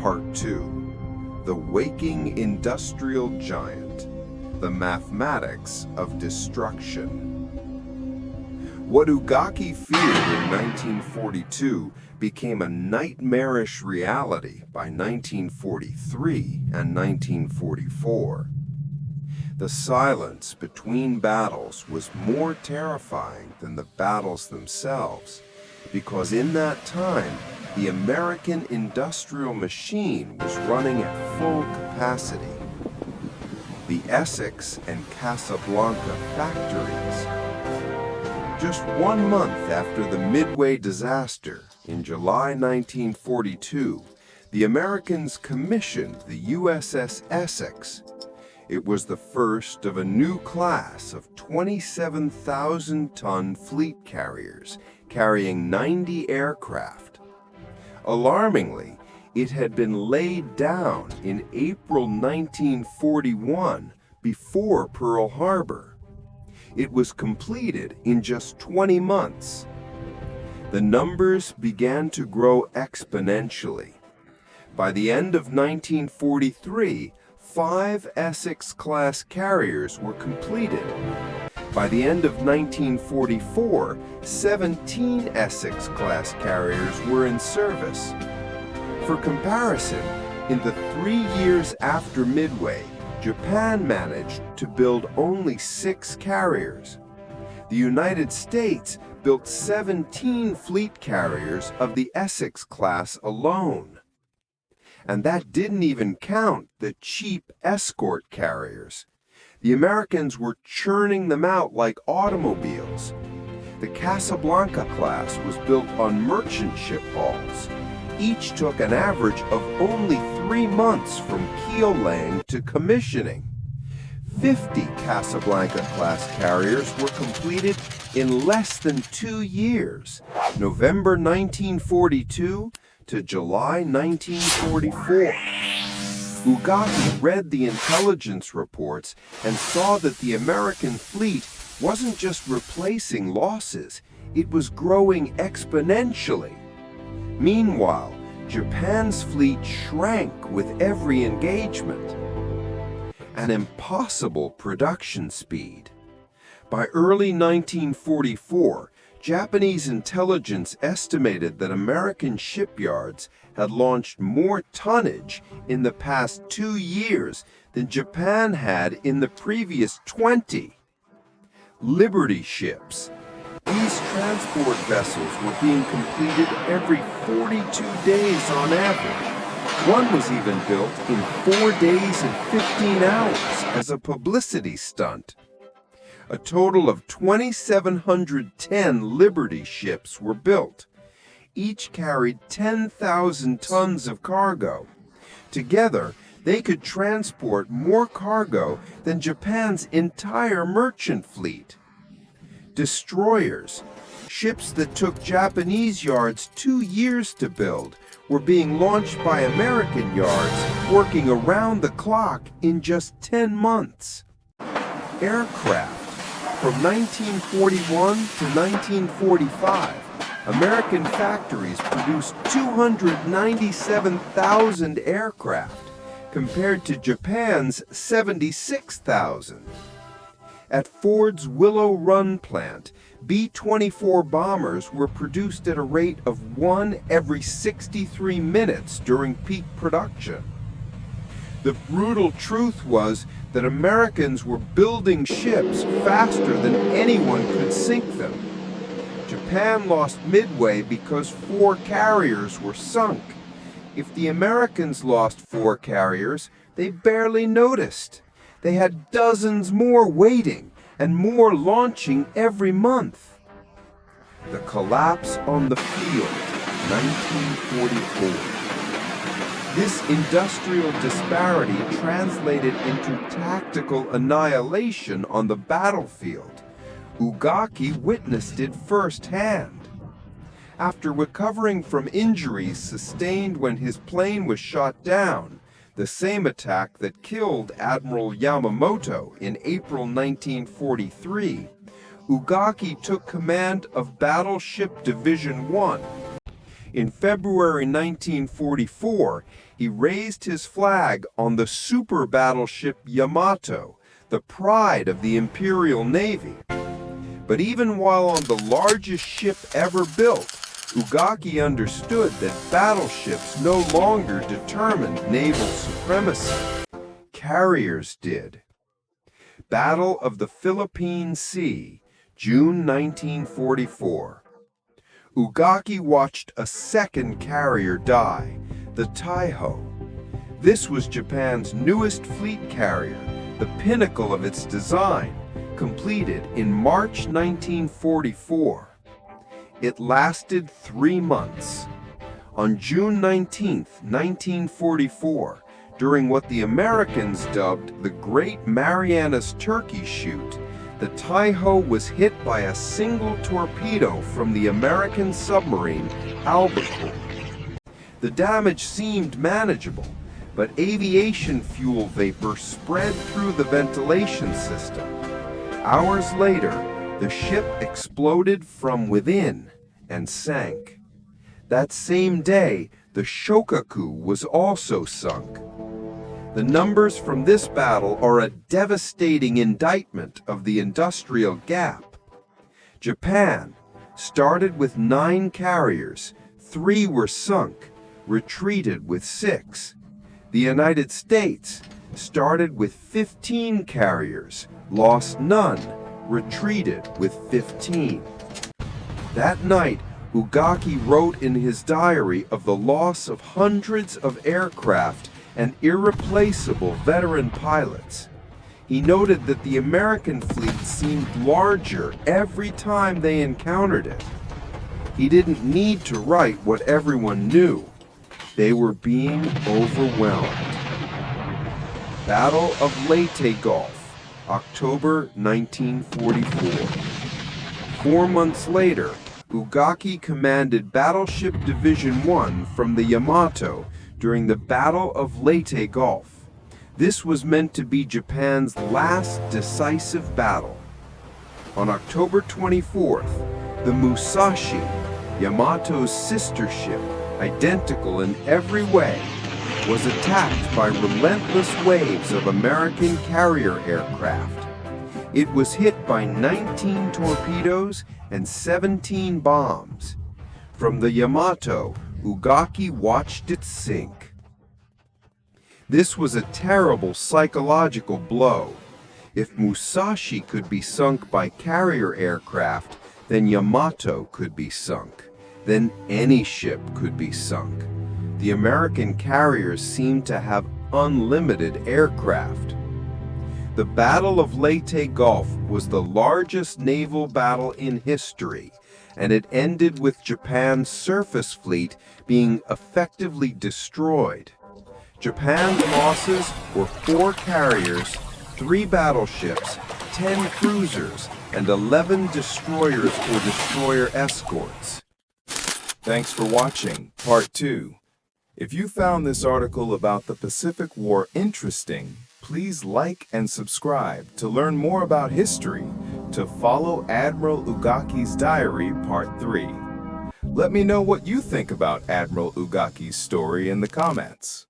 Part 2. The Waking Industrial Giant. The Mathematics of Destruction. What Ugaki feared in 1942 became a nightmarish reality by 1943 and 1944. The silence between battles was more terrifying than the battles themselves, because in that time, the American industrial machine was running at full capacity. The Essex and Casablanca factories. Just 1 month after the Midway disaster, in July 1942, the Americans commissioned the USS Essex. It was the first of a new class of 27,000-ton fleet carriers, carrying 90 aircraft. Alarmingly, it had been laid down in April 1941, before Pearl Harbor. It was completed in just 20 months. The numbers began to grow exponentially. By the end of 1943, 5 Essex-class carriers were completed. By the end of 1944, 17 Essex-class carriers were in service. For comparison, in the 3 years after Midway, Japan managed to build only 6 carriers. The United States built 17 fleet carriers of the Essex-class alone. And that didn't even count the cheap escort carriers. The Americans were churning them out like automobiles. The Casablanca-class was built on merchant ship hulls. Each took an average of only 3 months from keel laying to commissioning. 50 Casablanca-class carriers were completed in less than 2 years, November 1942 to July 1944. Ugaki read the intelligence reports and saw that the American fleet wasn't just replacing losses, it was growing exponentially. Meanwhile, Japan's fleet shrank with every engagement. An impossible production speed. By early 1944, Japanese intelligence estimated that American shipyards had launched more tonnage in the past 2 years than Japan had in the previous 20. Liberty ships. These transport vessels were being completed every 42 days on average. One was even built in 4 days and 15 hours as a publicity stunt. A total of 2,710 Liberty ships were built. Each carried 10,000 tons of cargo. Together, they could transport more cargo than Japan's entire merchant fleet. Destroyers, ships that took Japanese yards 2 years to build, were being launched by American yards, working around the clock in just 10 months. Aircraft. From 1941 to 1945, American factories produced 297,000 aircraft, compared to Japan's 76,000. At Ford's Willow Run plant, B-24 bombers were produced at a rate of 1 every 63 minutes during peak production. The brutal truth was that Americans were building ships faster than anyone could sink them. Japan lost Midway because 4 carriers were sunk. If the Americans lost 4 carriers, they barely noticed. They had dozens more waiting and more launching every month. The collapse on the field, 1944. This industrial disparity translated into tactical annihilation on the battlefield. Ugaki witnessed it firsthand. After recovering from injuries sustained when his plane was shot down, the same attack that killed Admiral Yamamoto in April 1943, Ugaki took command of Battleship Division 1. In February 1944, he raised his flag on the super battleship Yamato, the pride of the Imperial Navy. But even while on the largest ship ever built, Ugaki understood that battleships no longer determined naval supremacy. Carriers did. Battle of the Philippine Sea, June 1944. Ugaki watched a second carrier die, the Taiho. This was Japan's newest fleet carrier, the pinnacle of its design, completed in March 1944. It lasted 3 months. On June 19, 1944, during what the Americans dubbed the Great Marianas Turkey Shoot, the Taiho was hit by a single torpedo from the American submarine Albacore. The damage seemed manageable, but aviation fuel vapor spread through the ventilation system. Hours later, the ship exploded from within and sank. That same day, the Shokaku was also sunk. The numbers from this battle are a devastating indictment of the industrial gap. Japan started with 9 carriers, 3 were sunk, retreated with 6. The United States started with 15 carriers, lost none, retreated with 15. That night, Ugaki wrote in his diary of the loss of hundreds of aircraft and irreplaceable veteran pilots. He noted that the American fleet seemed larger every time they encountered it. He didn't need to write what everyone knew. They were being overwhelmed. Battle of Leyte Gulf, October 1944. 4 months later, Ugaki commanded Battleship Division 1 from the Yamato during the Battle of Leyte Gulf. This was meant to be Japan's last decisive battle. On October 24th, the Musashi, Yamato's sister ship, identical in every way, was attacked by relentless waves of American carrier aircraft. It was hit by 19 torpedoes and 17 bombs. From the Yamato, Ugaki watched it sink. This was a terrible psychological blow. If Musashi could be sunk by carrier aircraft, then Yamato could be sunk. Then any ship could be sunk. The American carriers seemed to have unlimited aircraft. The Battle of Leyte Gulf was the largest naval battle in history, and it ended with Japan's surface fleet being effectively destroyed. Japan's losses were 4 carriers, 3 battleships, 10 cruisers, and 11 destroyers or destroyer escorts. Thanks for watching Part 2. If you found this article about the Pacific War interesting, please like and subscribe to learn more about history, to follow Admiral Ugaki's Diary Part 3. Let me know what you think about Admiral Ugaki's story in the comments.